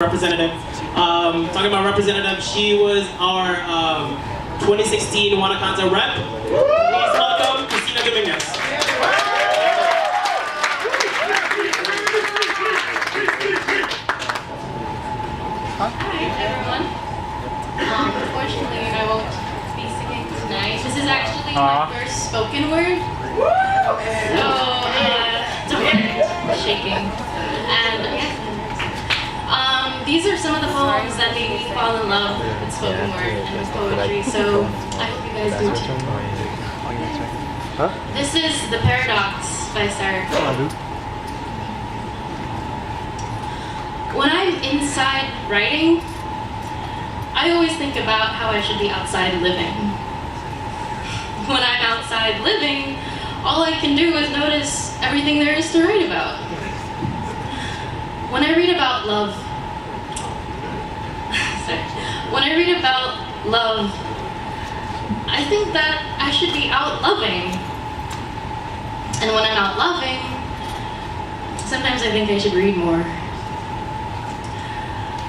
representative. Talking about representative, she was our 2016 Wanakanza rep. Please welcome Kristina Domingez. Hi everyone. Unfortunately, I won't be singing tonight. This is actually my first spoken word. So, don't worry, I'm shaking. And these are some of the poems that made me fall in love with spoken word and with poetry, so I hope you guys do too. This is The Paradox by Sarah. When I'm inside writing, I always think about how I should be outside living. When I'm outside living, all I can do is notice everything there is to write about. When I read about love, I think that I should be out loving. And when I'm out loving, sometimes I think I should read more.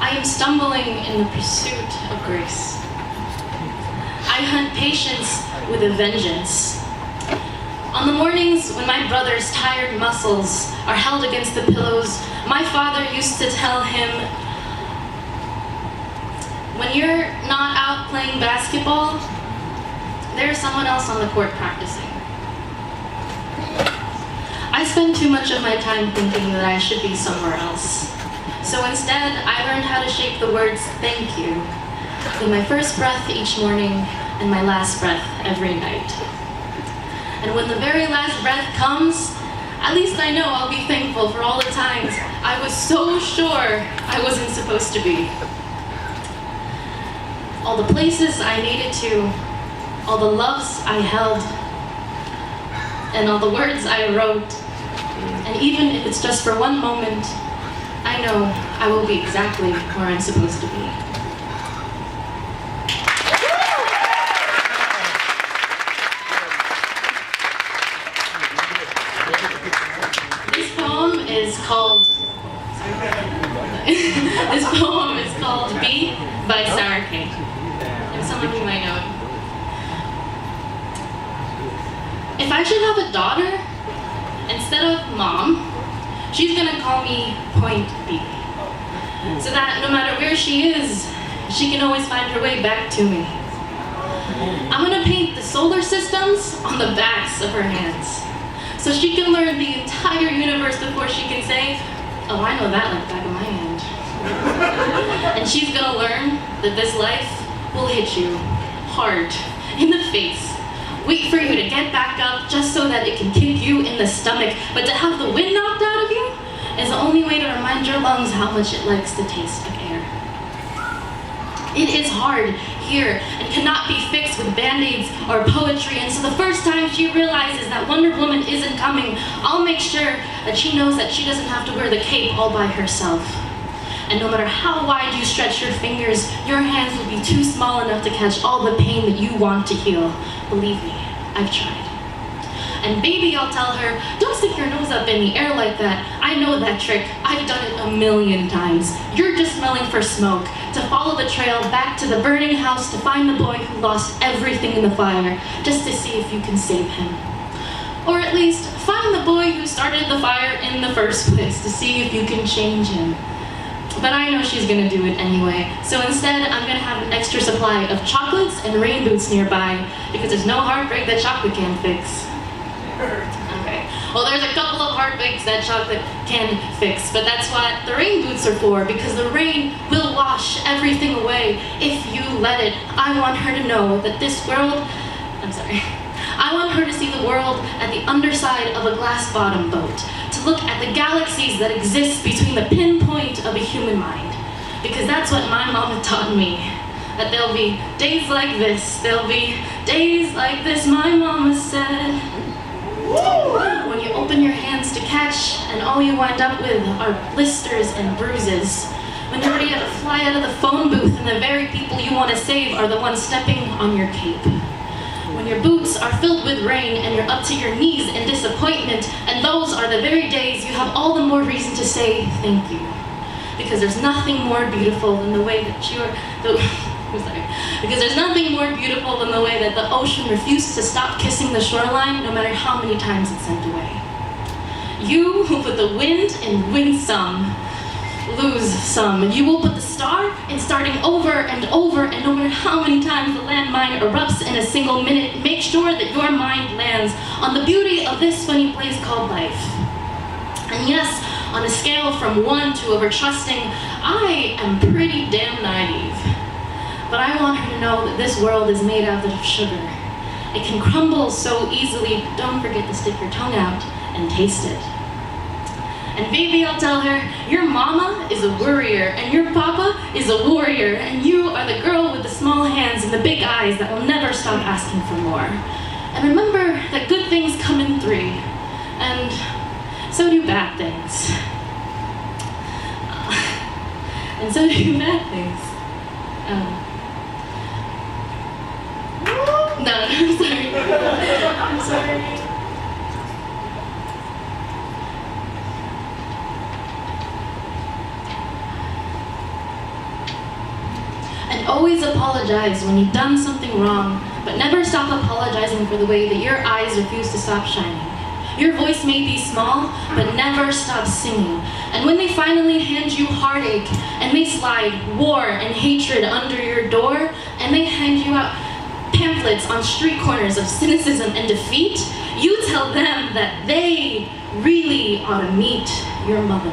I am stumbling in the pursuit of grace. I hunt patience with a vengeance. On the mornings when my brother's tired muscles are held against the pillows, my father used to tell him, when you're not out playing basketball, there's someone else on the court practicing. I spend too much of my time thinking that I should be somewhere else. So instead, I learned how to shape the words thank you with my first breath each morning and my last breath every night. And when the very last breath comes, at least I know I'll be thankful for all the times I was so sure I wasn't supposed to be. All the places I needed to, all the loves I held, and all the words I wrote. And even if it's just for one moment, I know I will be exactly where I'm supposed to be. This poem is called Be by Sarah K. And some of you might know it. If I should have a daughter, instead of mom, she's gonna call me Point B. So that no matter where she is, she can always find her way back to me. I'm gonna paint the solar systems on the backs of her hands, so she can learn the entire universe before she can say, oh, I know that like the back of my hand. And she's gonna learn that this life will hit you hard in the face, wait for you to get back up just so that it can kick you in the stomach, but to have the wind knocked out of you is the only way to remind your lungs how much it likes the taste of air. It is hard here and cannot be fixed with band-aids or poetry, and so the first time she realizes that Wonder Woman isn't coming, I'll make sure that she knows that she doesn't have to wear the cape all by herself. And no matter how wide you stretch your fingers, your hands will be too small enough to catch all the pain that you want to heal. Believe me, I've tried. And baby, I'll tell her, don't stick your nose up in the air like that. I know that trick. I've done it a million times. You're just smelling for smoke, to follow the trail back to the burning house to find the boy who lost everything in the fire, just to see if you can save him. Or at least, find the boy who started the fire in the first place to see if you can change him. But I know she's gonna do it anyway, so instead I'm gonna have an extra supply of chocolates and rain boots nearby, because there's no heartbreak that chocolate can't fix. Okay, well there's a couple of heartbreaks that chocolate can fix, but that's what the rain boots are for, because the rain will wash everything away if you let it. I want her to know that this world, I want her to see the world at the underside of a glass-bottom boat, to look at the galaxies that exist between the pinpoint of a human mind. Because that's what my mama taught me. That there'll be days like this, there'll be days like this, my mama said. When you open your hands to catch, and all you wind up with are blisters and bruises. When you're ready to fly out of the phone booth, and the very people you want to save are the ones stepping on your cape. When your boots are filled with rain and you're up to your knees in disappointment, and those are the very days you have all the more reason to say thank you. because there's nothing more beautiful than the way that because there's nothing more beautiful than the way that the ocean refuses to stop kissing the shoreline, no matter how many times it's sent away. You who put the wind in win some, lose some. You will put the star in starting over and over, and no matter how many times the landmine erupts in a single minute, make sure that your mind lands on the beauty of this funny place called life. And yes, on a scale from 1 to over-trusting, I am pretty damn naive. But I want her to know that this world is made out of sugar. It can crumble so easily, but don't forget to stick your tongue out and taste it. And baby, I'll tell her, your mama is a worrier, and your papa is a warrior, and you are the girl with the small hands and the big eyes that will never stop asking for more. And remember that good things come in 3, and so do bad things. And so do bad things. No, I'm sorry. I'm sorry. And always apologize when you've done something wrong, but never stop apologizing for the way that your eyes refuse to stop shining. Your voice may be small, but never stop singing. And when they finally hand you heartache, and they slide war and hatred under your door, and they hand you out pamphlets on street corners of cynicism and defeat, you tell them that they really ought to meet your mother.